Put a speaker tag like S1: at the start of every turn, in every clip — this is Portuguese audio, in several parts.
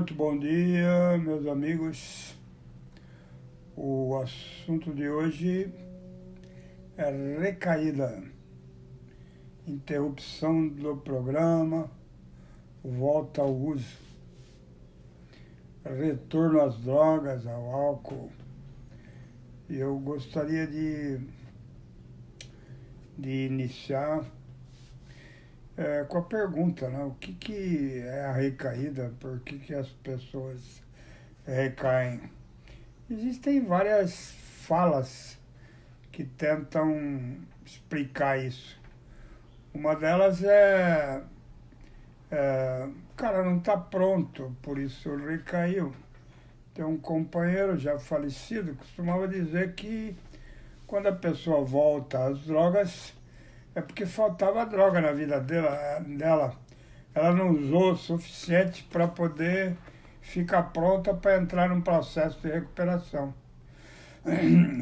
S1: Muito bom dia, meus amigos. O assunto de hoje é recaída, interrupção do programa, volta ao uso, retorno às drogas, ao álcool. E eu gostaria de iniciar com a pergunta, né? O que é a recaída? Por que as pessoas recaem? Existem várias falas que tentam explicar isso. Uma delas o cara não está pronto, por isso recaiu. Tem um companheiro já falecido que costumava dizer que quando a pessoa volta às drogas é porque faltava droga na vida dela. Ela não usou o suficiente para poder ficar pronta para entrar num processo de recuperação.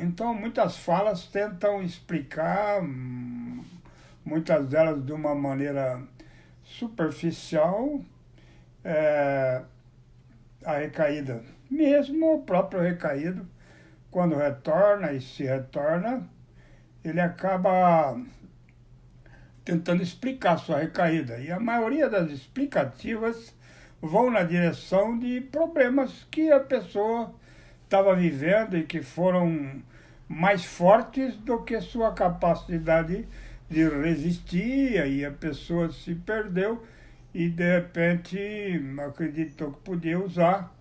S1: Então, muitas falas tentam explicar, muitas delas de uma maneira superficial, a recaída. Mesmo o próprio recaído, quando retorna e se retorna, ele acaba tentando explicar sua recaída. E a maioria das explicativas vão na direção de problemas que a pessoa estava vivendo e que foram mais fortes do que sua capacidade de resistir, e a pessoa se perdeu e de repente acreditou que podia usar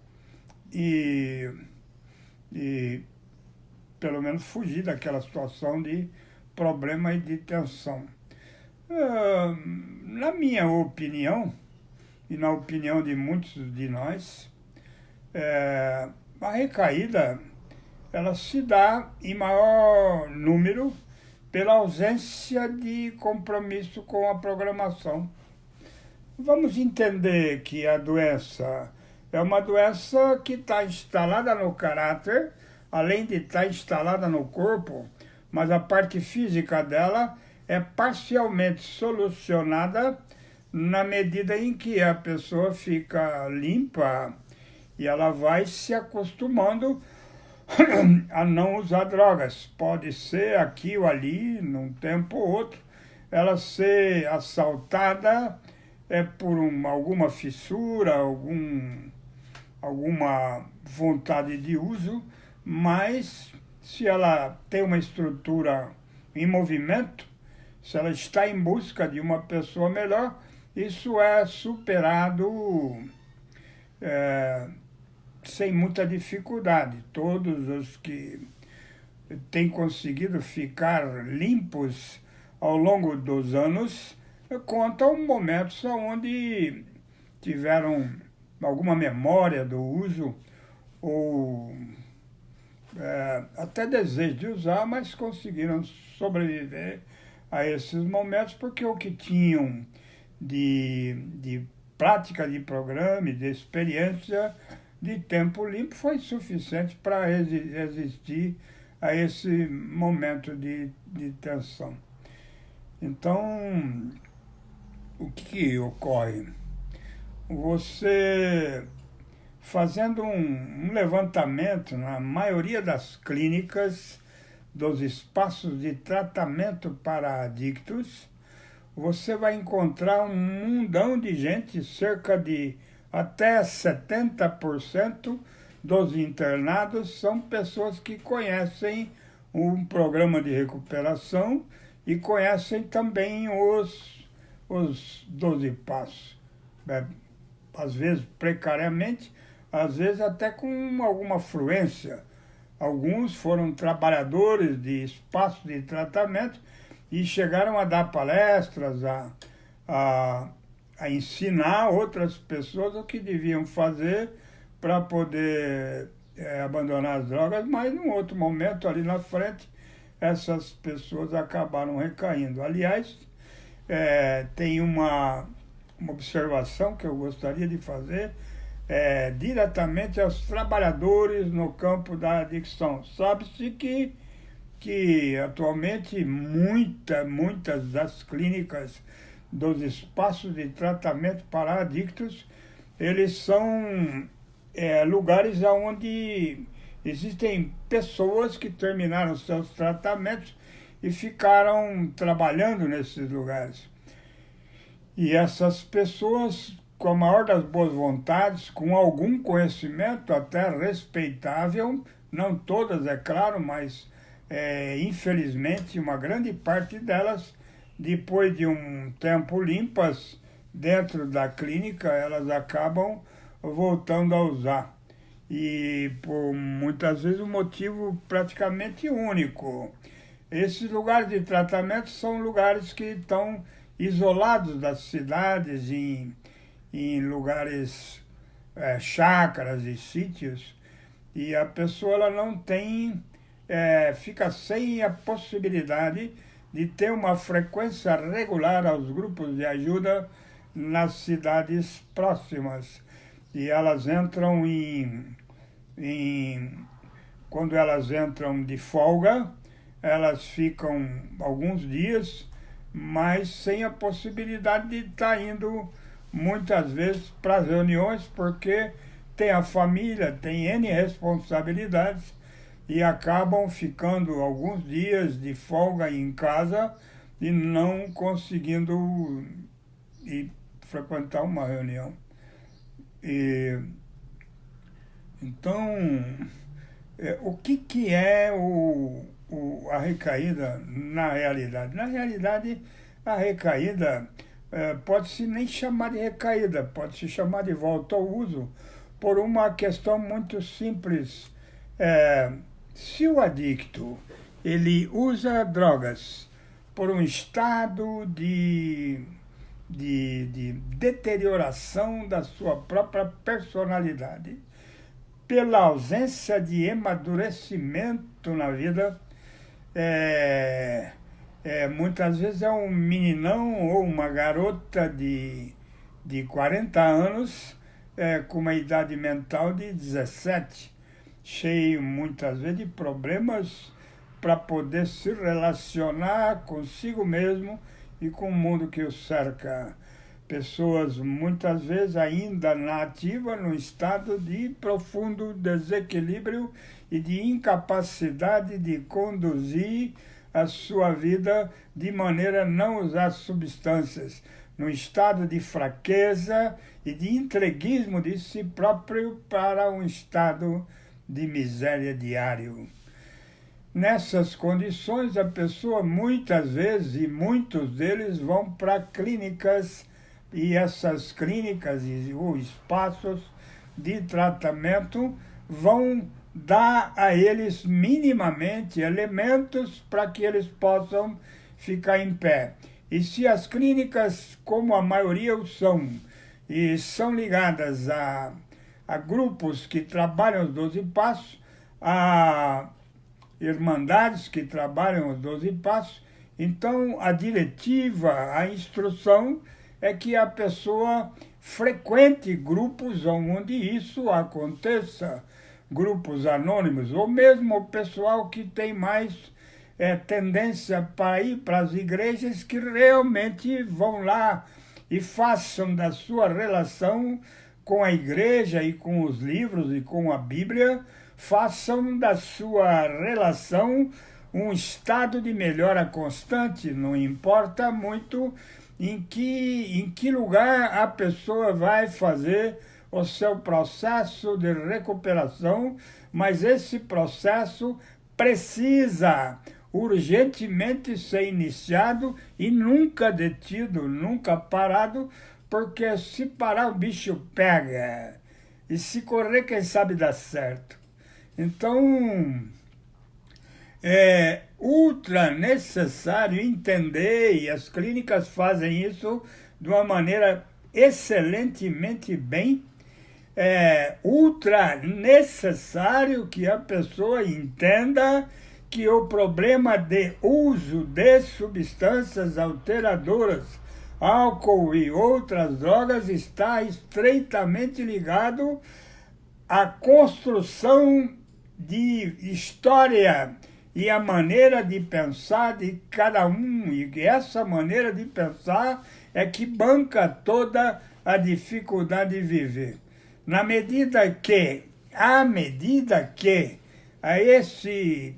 S1: e pelo menos fugir daquela situação de problema e de tensão. Na minha opinião, e na opinião de muitos de nós, a recaída ela se dá em maior número pela ausência de compromisso com a programação. Vamos entender que a doença é uma doença que está instalada no caráter, além de estar instalada no corpo, mas a parte física dela é parcialmente solucionada na medida em que a pessoa fica limpa e ela vai se acostumando a não usar drogas. Pode ser aqui ou ali, num tempo ou outro, ela ser assaltada por alguma fissura, alguma vontade de uso, mas se ela tem uma estrutura em movimento, se ela está em busca de uma pessoa melhor, isso é superado sem muita dificuldade. Todos os que têm conseguido ficar limpos ao longo dos anos contam momentos onde tiveram alguma memória do uso ou até desejo de usar, mas conseguiram sobreviver a esses momentos porque o que tinham de prática de programa e de experiência de tempo limpo foi suficiente para resistir a esse momento de tensão. Então, o que ocorre? Você, fazendo um levantamento na maioria das clínicas dos espaços de tratamento para adictos, você vai encontrar um mundão de gente, cerca de até 70% dos internados são pessoas que conhecem um programa de recuperação e conhecem também os 12 passos. Às vezes precariamente, às vezes até com alguma fluência. Alguns foram trabalhadores de espaços de tratamento e chegaram a dar palestras, a ensinar outras pessoas o que deviam fazer para poder abandonar as drogas, mas num outro momento, ali na frente, essas pessoas acabaram recaindo. Aliás, tem uma observação que eu gostaria de fazer diretamente aos trabalhadores no campo da adicção. Sabe-se que atualmente muitas das clínicas dos espaços de tratamento para adictos eles são lugares onde existem pessoas que terminaram seus tratamentos e ficaram trabalhando nesses lugares. E essas pessoas, com a maior das boas vontades, com algum conhecimento até respeitável, não todas, é claro, mas infelizmente uma grande parte delas, depois de um tempo limpas dentro da clínica, elas acabam voltando a usar. E por muitas vezes um motivo praticamente único. Esses lugares de tratamento são lugares que estão isolados das cidades, em lugares, chácaras e sítios, e a pessoa ela não tem, fica sem a possibilidade de ter uma frequência regular aos grupos de ajuda nas cidades próximas. E elas entram quando elas entram de folga, elas ficam alguns dias, mas sem a possibilidade de estar indo muitas vezes para as reuniões, porque tem a família, tem N responsabilidades e acabam ficando alguns dias de folga em casa e não conseguindo ir frequentar uma reunião. Então, o que é a recaída na realidade? Na realidade, a recaída pode-se nem chamar de recaída, pode-se chamar de volta ao uso, por uma questão muito simples. Se o adicto ele usa drogas por um estado de deterioração da sua própria personalidade, pela ausência de amadurecimento na vida, muitas vezes é um meninão ou uma garota de 40 anos com uma idade mental de 17, cheio muitas vezes de problemas para poder se relacionar consigo mesmo e com o mundo que o cerca. Pessoas muitas vezes ainda na ativa, num estado de profundo desequilíbrio e de incapacidade de conduzir a sua vida de maneira a não usar substâncias, num estado de fraqueza e de entreguismo de si próprio para um estado de miséria diário. Nessas condições, a pessoa muitas vezes, e muitos deles, vão para clínicas, e essas clínicas ou espaços de tratamento vão dar a eles minimamente elementos para que eles possam ficar em pé. E se as clínicas, como a maioria o são, e são ligadas a grupos que trabalham os 12 passos, a irmandades que trabalham os 12 passos, então a diretiva, a instrução é que a pessoa frequente grupos onde isso aconteça, grupos anônimos, ou mesmo o pessoal que tem mais tendência para ir para as igrejas, que realmente vão lá e façam da sua relação com a igreja e com os livros e com a Bíblia, façam da sua relação um estado de melhora constante, não importa muito em que lugar a pessoa vai fazer o seu processo de recuperação, mas esse processo precisa urgentemente ser iniciado e nunca detido, nunca parado, porque se parar o bicho pega, e se correr quem sabe dá certo. Então, é ultra necessário entender, e as clínicas fazem isso de uma maneira excelentemente bem, ultra necessário que a pessoa entenda que o problema de uso de substâncias alteradoras, álcool e outras drogas está estreitamente ligado à construção de história e a maneira de pensar de cada um, e essa maneira de pensar é que banca toda a dificuldade de viver. À medida que a esse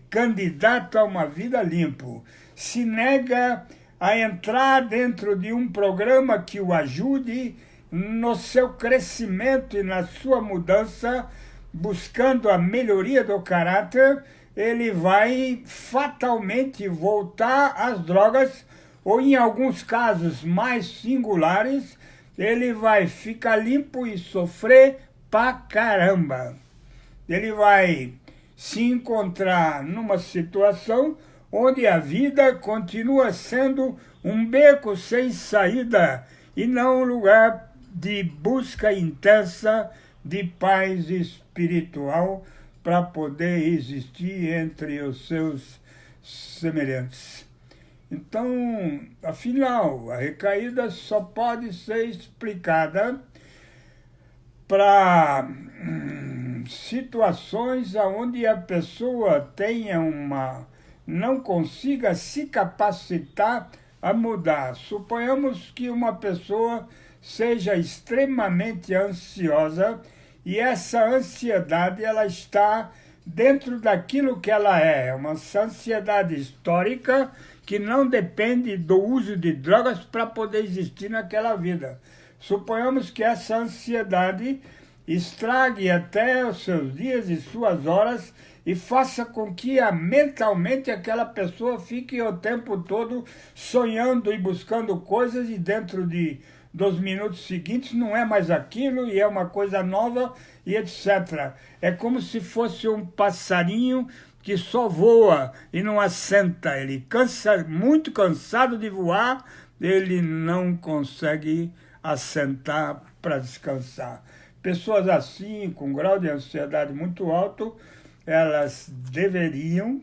S1: candidato a uma vida limpo se nega a entrar dentro de um programa que o ajude no seu crescimento e na sua mudança, buscando a melhoria do caráter, ele vai fatalmente voltar às drogas, ou em alguns casos mais singulares, ele vai ficar limpo e sofrer pra caramba. Ele vai se encontrar numa situação onde a vida continua sendo um beco sem saída e não um lugar de busca intensa de paz espiritual para poder existir entre os seus semelhantes. Então, afinal, a recaída só pode ser explicada para situações onde a pessoa não consiga se capacitar a mudar. Suponhamos que uma pessoa seja extremamente ansiosa e essa ansiedade ela está dentro daquilo que ela é uma ansiedade histórica que não depende do uso de drogas para poder existir naquela vida. Suponhamos que essa ansiedade estrague até os seus dias e suas horas e faça com que mentalmente aquela pessoa fique o tempo todo sonhando e buscando coisas e dentro dos minutos seguintes não é mais aquilo e é uma coisa nova e etc. É como se fosse um passarinho que só voa e não assenta. Ele muito cansado de voar, ele não consegue assentar para descansar. Pessoas assim, com grau de ansiedade muito alto, elas deveriam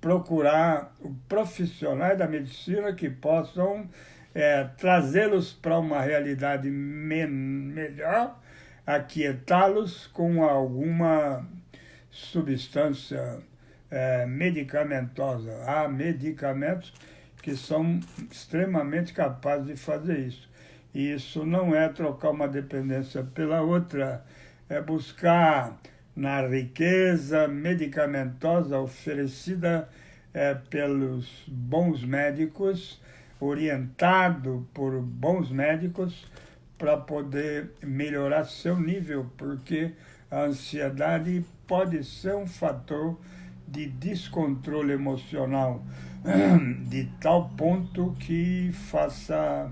S1: procurar profissionais da medicina que possam trazê-los para uma realidade melhor, aquietá-los com alguma substância medicamentosa. Há medicamentos que são extremamente capazes de fazer isso. E isso não é trocar uma dependência pela outra, é buscar na riqueza medicamentosa oferecida pelos bons médicos, orientado por bons médicos, para poder melhorar seu nível, porque a ansiedade pode ser um fator de descontrole emocional, de tal ponto que faça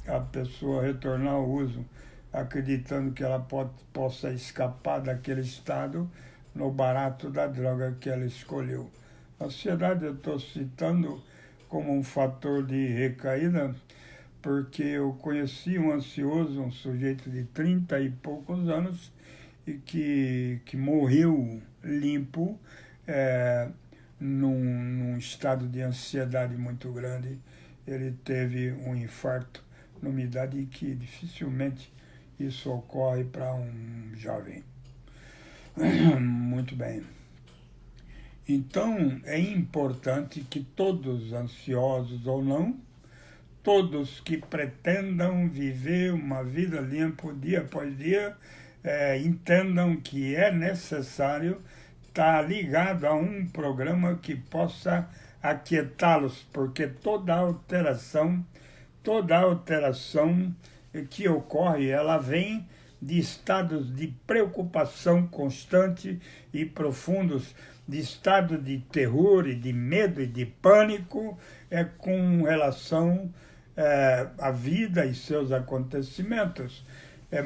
S1: a pessoa retornar ao uso, acreditando que ela possa escapar daquele estado no barato da droga que ela escolheu. A ansiedade eu estou citando como um fator de recaída, porque eu conheci um ansioso, um sujeito de 30 e poucos anos, e que morreu limpo, num estado de ansiedade muito grande. Ele teve um infarto numa idade que dificilmente isso ocorre para um jovem. Muito bem. Então, é importante que todos, ansiosos ou não, todos que pretendam viver uma vida limpa dia após dia, entendam que é necessário estar ligado a um programa que possa aquietá-los, porque toda alteração que ocorre, ela vem de estados de preocupação constante e profundos, de estado de terror e de medo e de pânico com relação à vida e seus acontecimentos.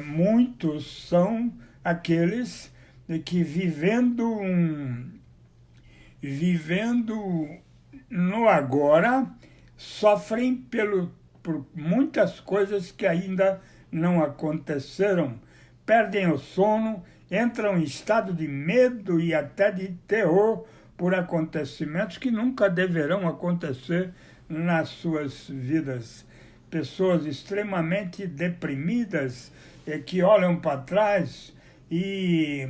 S1: Muitos são aqueles que vivendo no agora, sofrem por muitas coisas que ainda não aconteceram, perdem o sono, entram em estado de medo e até de terror por acontecimentos que nunca deverão acontecer nas suas vidas. Pessoas extremamente deprimidas que olham para trás e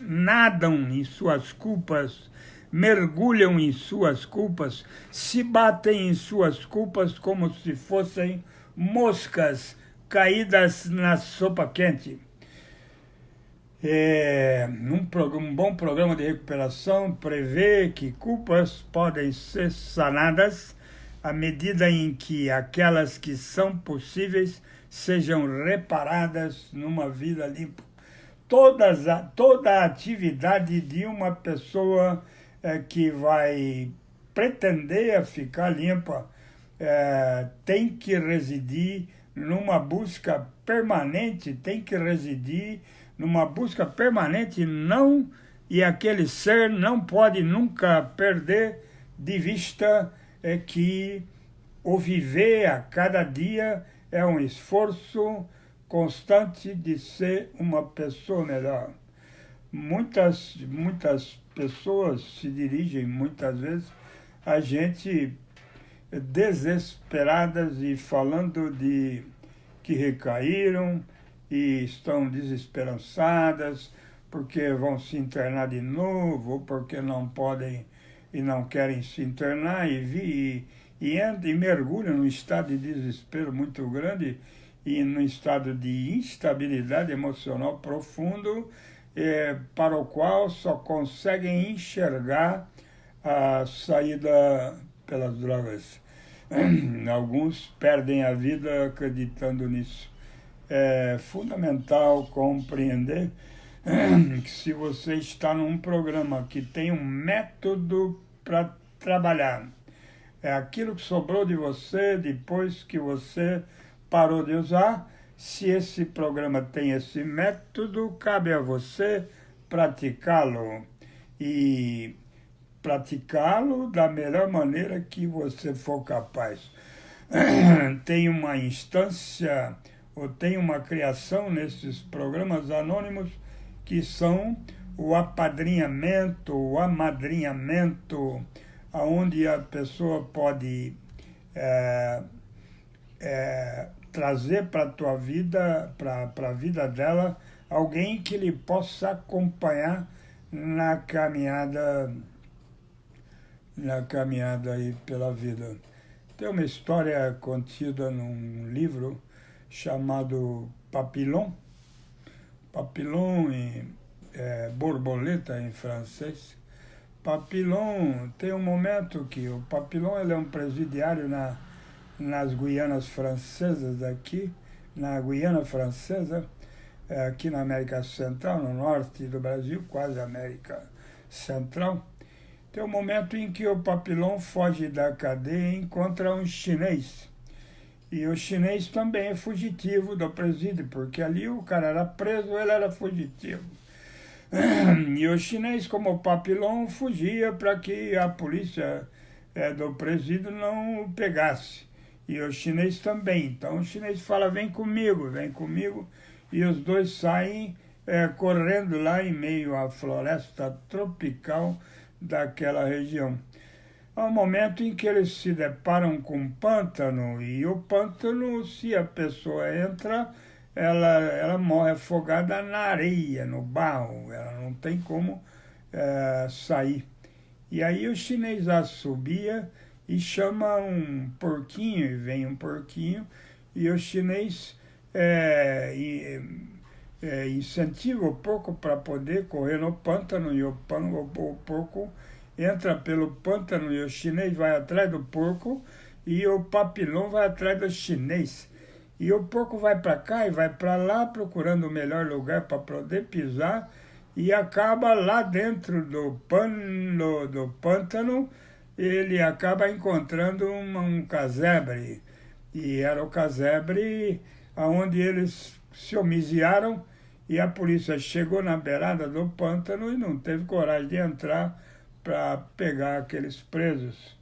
S1: nadam em suas culpas, mergulham em suas culpas, se batem em suas culpas como se fossem moscas caídas na sopa quente. Um bom programa de recuperação prevê que culpas podem ser sanadas à medida em que aquelas que são possíveis sejam reparadas numa vida limpa. Toda a atividade de uma pessoa que vai pretender ficar limpa tem que residir numa busca permanente, não, e aquele ser não pode nunca perder de vista que o viver a cada dia é um esforço constante de ser uma pessoa melhor. Muitas pessoas se dirigem, muitas vezes, a gente desesperadas e falando de que recaíram e estão desesperançadas porque vão se internar de novo, ou porque não podem e não querem se internar e mergulham num estado de desespero muito grande e num estado de instabilidade emocional profundo, para o qual só conseguem enxergar a saída pelas drogas. Alguns perdem a vida acreditando nisso. É fundamental compreender que se você está num programa que tem um método para trabalhar, é aquilo que sobrou de você depois que você parou de usar. Se esse programa tem esse método, cabe a você praticá-lo. E praticá-lo da melhor maneira que você for capaz. Tem uma instância, ou tem uma criação nesses programas anônimos que são o apadrinhamento, o amadrinhamento, onde a pessoa pode trazer para a tua vida, para a vida dela, alguém que lhe possa acompanhar na caminhada aí pela vida. Tem uma história contida num livro chamado Papillon. Papillon borboleta em francês. Papillon tem um momento que o Papillon ele é um presidiário nas Guianas Francesas daqui, na Guiana Francesa, aqui na América Central, no norte do Brasil, quase América Central. Tem um momento em que o Papillon foge da cadeia e encontra um chinês. E o chinês também é fugitivo do presídio, porque ali o cara era preso, ele era fugitivo. E o chinês, como o Papillon, fugia para que a polícia do presídio não o pegasse. E o chinês também. Então o chinês fala, vem comigo. E os dois saem correndo lá em meio à floresta tropical daquela região. Há um momento em que eles se deparam com um pântano, e o pântano, se a pessoa entra, ela morre afogada na areia, no barro, ela não tem como sair. E aí o chinês assobia e chama um porquinho, e vem um porquinho, e o chinês incentiva o porco para poder correr no pântano, e o porco entra pelo pântano e o chinês vai atrás do porco e o Papillon vai atrás do chinês. E o porco vai para cá e vai para lá procurando o melhor lugar para poder pisar e acaba lá dentro do pântano, ele acaba encontrando um casebre. E era o casebre onde eles se homiziaram e a polícia chegou na beirada do pântano e não teve coragem de entrar para pegar aqueles presos.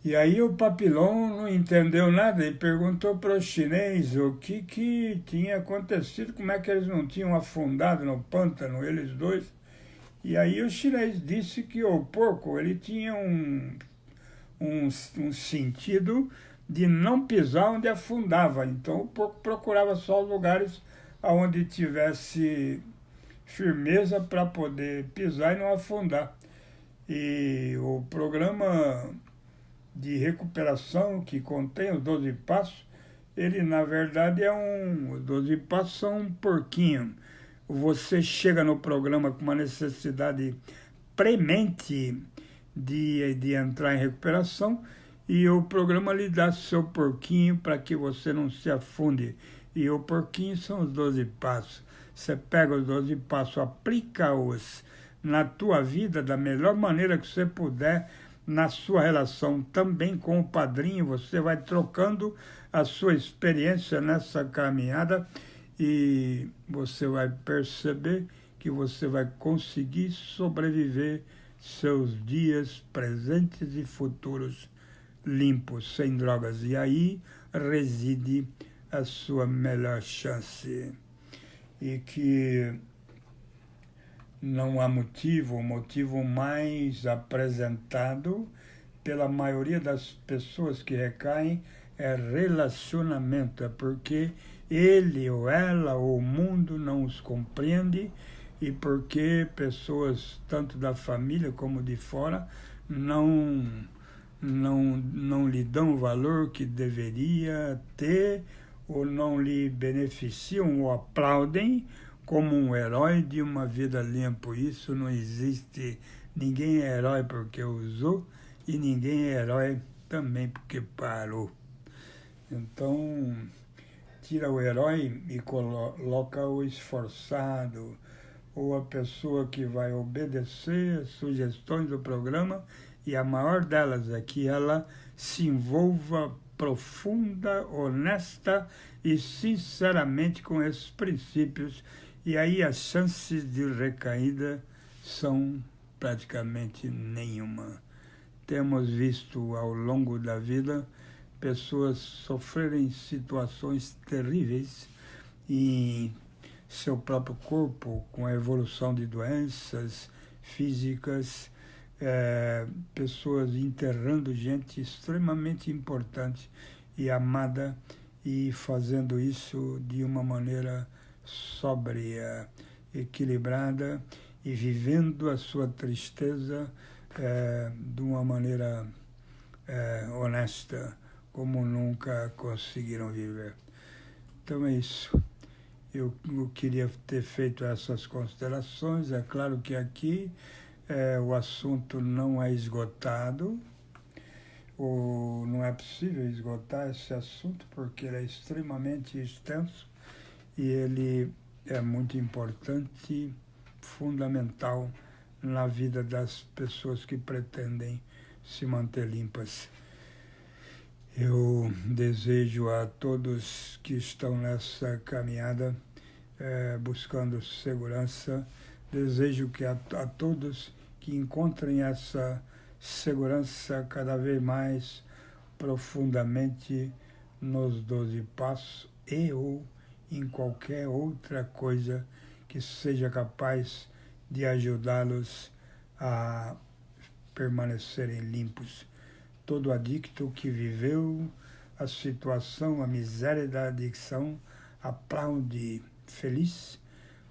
S1: E aí o Papillon não entendeu nada e perguntou para o chinês o que tinha acontecido, como é que eles não tinham afundado no pântano, eles dois. E aí o chinês disse que o porco ele tinha um sentido de não pisar onde afundava. Então o porco procurava só os lugares onde tivesse firmeza para poder pisar e não afundar. E o programa de recuperação que contém os 12 passos, ele na verdade os 12 passos são um porquinho. Você chega no programa com uma necessidade premente de entrar em recuperação e o programa lhe dá seu porquinho para que você não se afunde. E o porquinho são os 12 passos. Você pega os 12 passos, aplica-os na tua vida da melhor maneira que você puder, na sua relação também com o padrinho, você vai trocando a sua experiência nessa caminhada e você vai perceber que você vai conseguir sobreviver seus dias presentes e futuros limpos, sem drogas. E aí reside a sua melhor chance. E que não há motivo, o motivo mais apresentado pela maioria das pessoas que recaem é relacionamento, é porque ele ou ela ou o mundo não os compreende e porque pessoas tanto da família como de fora não lhe dão o valor que deveria ter ou não lhe beneficiam ou aplaudem como um herói de uma vida limpa. Isso não existe. Ninguém é herói porque usou e ninguém é herói também porque parou. Então, tira o herói e coloca o esforçado, ou a pessoa que vai obedecer as sugestões do programa, e a maior delas é que ela se envolva profunda, honesta e sinceramente com esses princípios, e aí as chances de recaída são praticamente nenhuma. Temos visto ao longo da vida pessoas sofrerem situações terríveis em seu próprio corpo, com a evolução de doenças físicas, pessoas enterrando gente extremamente importante e amada e fazendo isso de uma maneira sóbria, equilibrada e vivendo a sua tristeza de uma maneira honesta, como nunca conseguiram viver. Então é isso. Eu queria ter feito essas considerações. É claro que aqui o assunto não é esgotado, ou não é possível esgotar esse assunto, porque ele é extremamente extenso e ele é muito importante, fundamental na vida das pessoas que pretendem se manter limpas. Eu desejo a todos que estão nessa caminhada buscando segurança, desejo que a todos que encontrem essa segurança cada vez mais profundamente nos 12 passos e ou em qualquer outra coisa que seja capaz de ajudá-los a permanecerem limpos. Todo adicto que viveu a situação, a miséria da adicção, aplaude feliz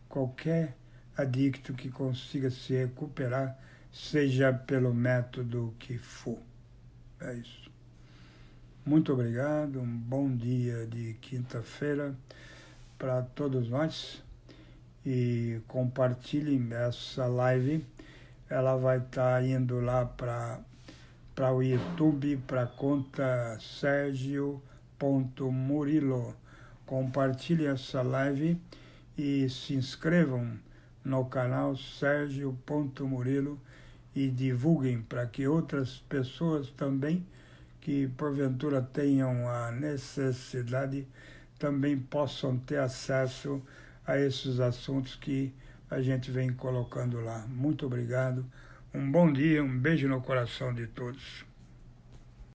S1: qualquer adicto que consiga se recuperar, seja pelo método que for. É isso. Muito obrigado, um bom dia de quinta-feira para todos nós e compartilhem essa live. Ela vai estar indo lá para o YouTube, para a conta Sergio.Murilo. Compartilhem essa live e se inscrevam no canal Sergio.Murilo e divulguem para que outras pessoas também, que porventura tenham a necessidade, também possam ter acesso a esses assuntos que a gente vem colocando lá. Muito obrigado. Um bom dia, um beijo no coração de todos.